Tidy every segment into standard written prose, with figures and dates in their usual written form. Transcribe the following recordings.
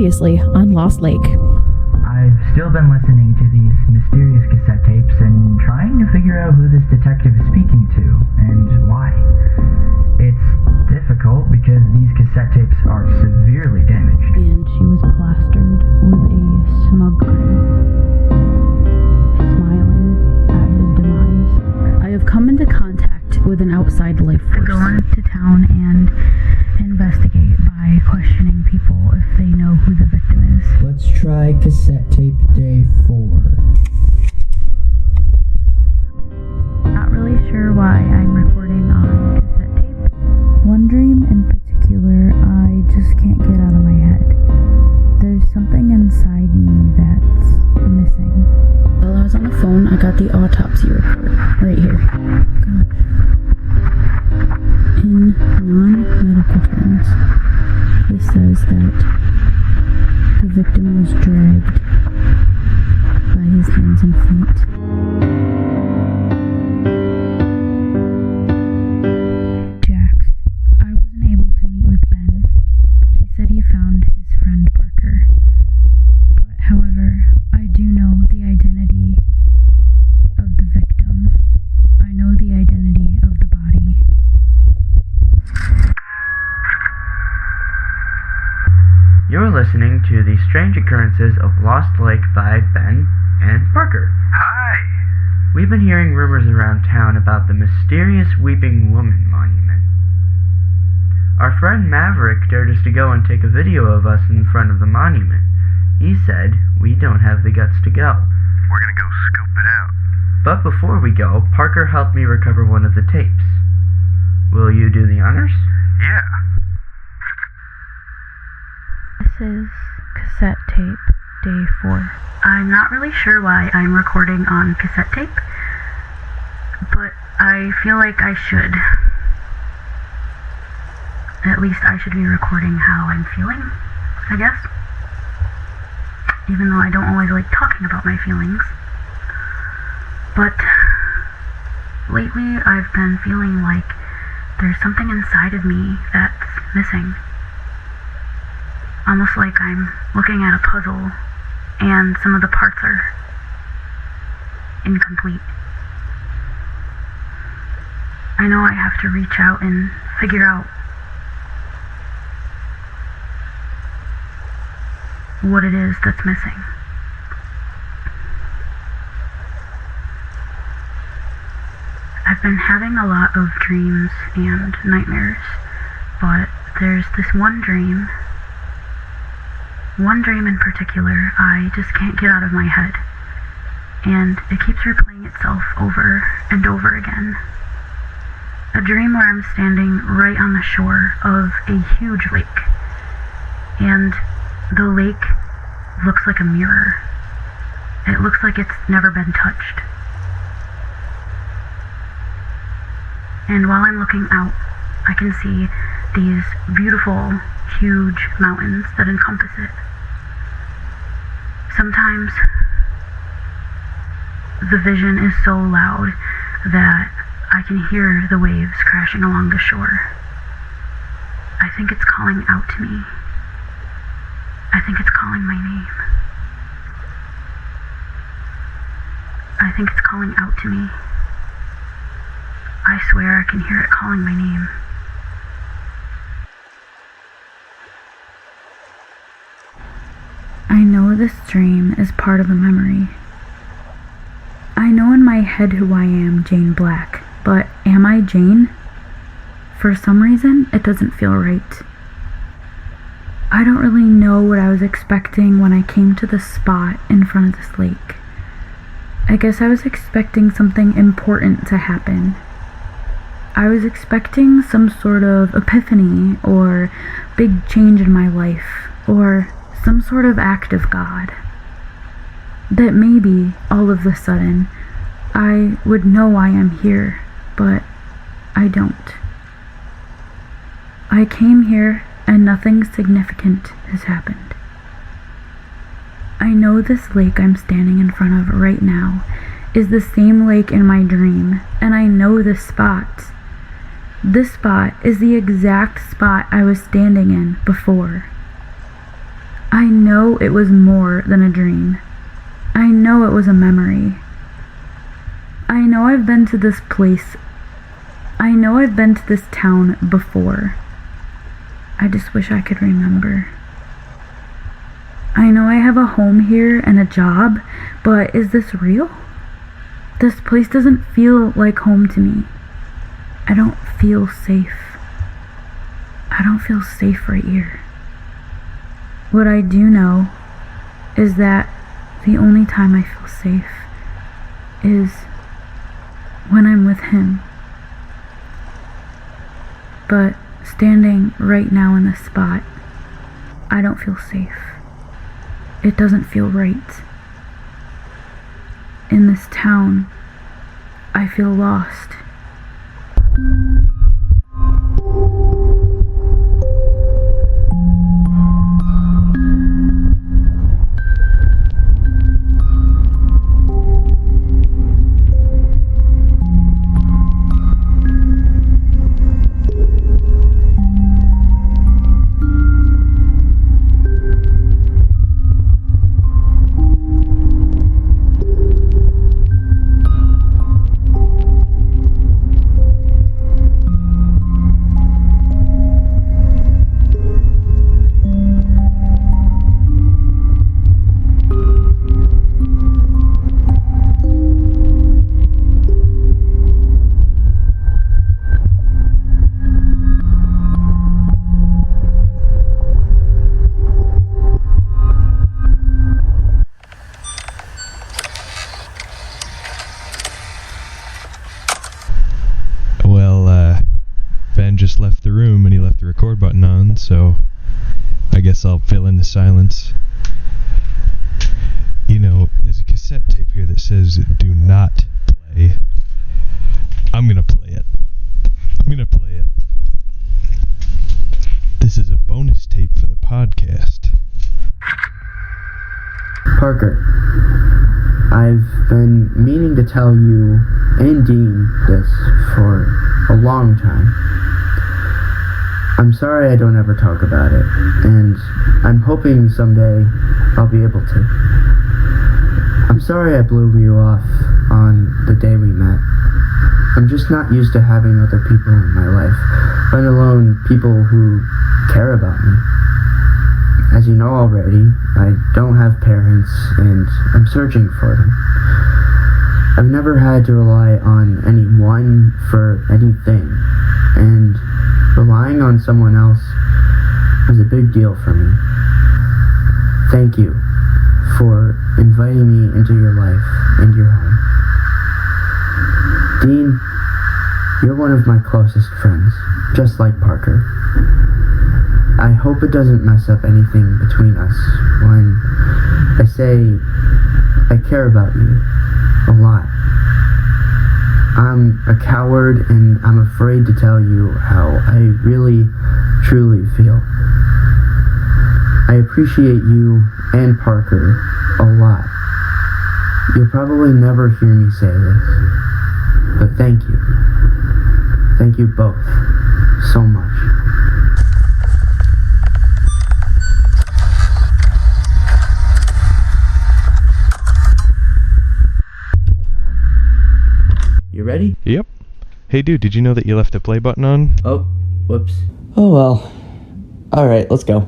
Previously on Lost Lake. I've still been listening to these mysterious cassette tapes and trying to figure out who this detective is speaking to and why. It's difficult because these cassette tapes are severely damaged. And she was plastered with a smug grin, smiling at his demise. I have come into contact with an outside life force. To go into town and investigate by questioning people if they know who the victim is. Let's try cassette tape day 4. Not really sure why I'm recording on cassette tape. One dream in particular I just can't get out of my head. There's something inside me that's missing. While I was on the phone, I got the autopsy report right here. Gosh. In non-medical terms, this says that the victim was dragged by his hands and feet. Jax, I wasn't able to meet with Ben. He said he found his friend Parker. But however, I do know the identity of the victim. I know the identity of the body. You're listening to The Strange Occurrences of Lost Lake by Ben and Parker. Hi! We've been hearing rumors around town about the mysterious Weeping Woman monument. Our friend Maverick dared us to go and take a video of us in front of the monument. He said we don't have the guts to go. We're gonna go scope it out. But before we go, Parker helped me recover one of the tapes. Will you do the honors? Yeah. This is cassette tape day 4. I'm not really sure why I'm recording on cassette tape, but I feel like I should. At least I should be recording how I'm feeling, I guess. Even though I don't always like talking about my feelings. But lately I've been feeling like there's something inside of me that's missing. Almost like I'm looking at a puzzle and some of the parts are incomplete. I know I have to reach out and figure out what it is that's missing. I've been having a lot of dreams and nightmares, but there's this one dream in particular I just can't get out of my head, and it keeps replaying itself over and over again. A dream where I'm standing right on the shore of a huge lake, and the lake looks like a mirror. It looks like it's never been touched. And while I'm looking out, I can see these beautiful, huge mountains that encompass it. Sometimes the vision is so loud that I can hear the waves crashing along the shore. I think it's calling out to me. I think it's calling my name. I think it's calling out to me. I swear I can hear it calling my name. I know this dream is part of a memory. I know in my head who I am, Jane Black, but am I Jane? For some reason, it doesn't feel right. I don't really know what I was expecting when I came to the spot in front of this lake. I guess I was expecting something important to happen. I was expecting some sort of epiphany or big change in my life, or some sort of act of God. That maybe, all of a sudden, I would know I am here, but I don't. I came here and nothing significant has happened. I know this lake I'm standing in front of right now is the same lake in my dream, and I know this spot. This spot is the exact spot I was standing in before. I know it was more than a dream. I know it was a memory. I know I've been to this place. I know I've been to this town before. I just wish I could remember. I know I have a home here and a job, but is this real? This place doesn't feel like home to me. I don't feel safe. I don't feel safe right here. What I do know is that the only time I feel safe is when I'm with him. But standing right now in this spot, I don't feel safe. It doesn't feel right. In this town, I feel lost. Ben just left the room and he left the record button on, so I guess I'll fill in the silence. You know, there's a cassette tape here that says do not play. I'm gonna play it. This is a bonus tape for the podcast. Parker, I've been meaning to tell you and Dean this for a long time. I'm sorry I don't ever talk about it, and I'm hoping someday I'll be able to. I'm sorry I blew you off on the day we met. I'm just not used to having other people in my life, let alone people who care about me. As you know already, I don't have parents, and I'm searching for them. I've never had to rely on anyone for anything, and relying on someone else was a big deal for me. Thank you for inviting me into your life and your home. Dean, you're one of my closest friends, just like Parker. I hope it doesn't mess up anything between us when I say I care about you a lot. I'm a coward and I'm afraid to tell you how I really, truly feel. I appreciate you and Parker a lot. You'll probably never hear me say this, but thank you. Thank you both so much. You ready? Yep. Hey dude, did you know that you left the play button on? Oh, whoops. Oh well. Alright, let's go.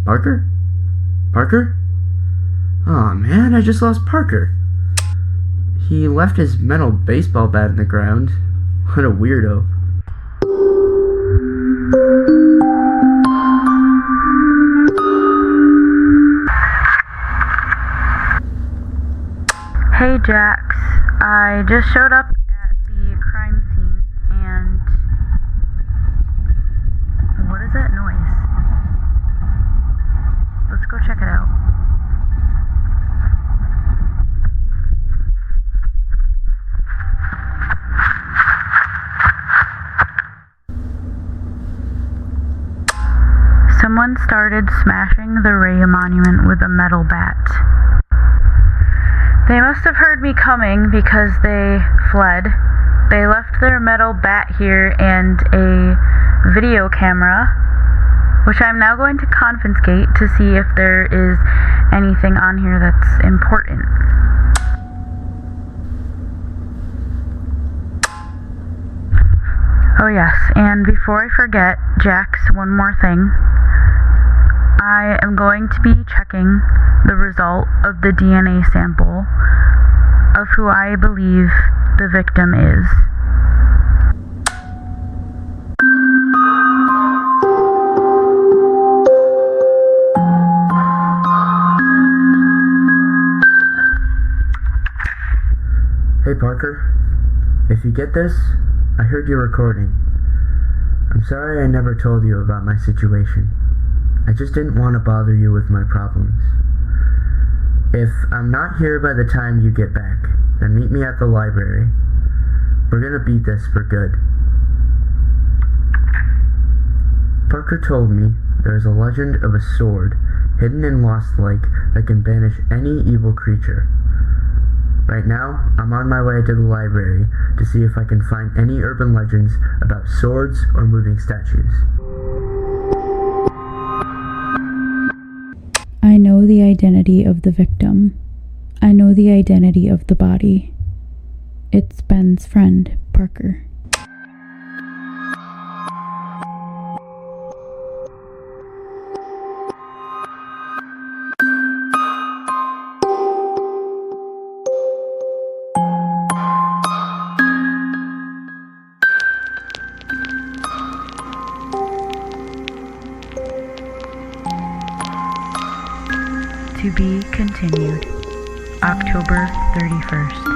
Parker? Parker? Aw, man, I just lost Parker. He left his metal baseball bat in the ground. What a weirdo. Hey Jax, I just showed up at the crime scene and... What is that noise? Let's go check it out. Someone started smashing the Ray monument with a metal bat. They must have heard me coming because they fled, They left their metal bat here and a video camera, which I'm now going to confiscate to see if there is anything on here that's important. Oh yes, and before I forget, Jax, one more thing. I am going to be checking the result of the DNA sample of who I believe the victim is. Hey Parker, if you get this, I heard you recording. I'm sorry I never told you about my situation. I just didn't want to bother you with my problems. If I'm not here by the time you get back, then meet me at the library. We're gonna beat this for good. Parker told me there's a legend of a sword hidden in Lost Lake that can banish any evil creature. Right now, I'm on my way to the library to see if I can find any urban legends about swords or moving statues. I know the identity of the victim. I know the identity of the body. It's Ben's friend, Parker. To be continued, October 31st.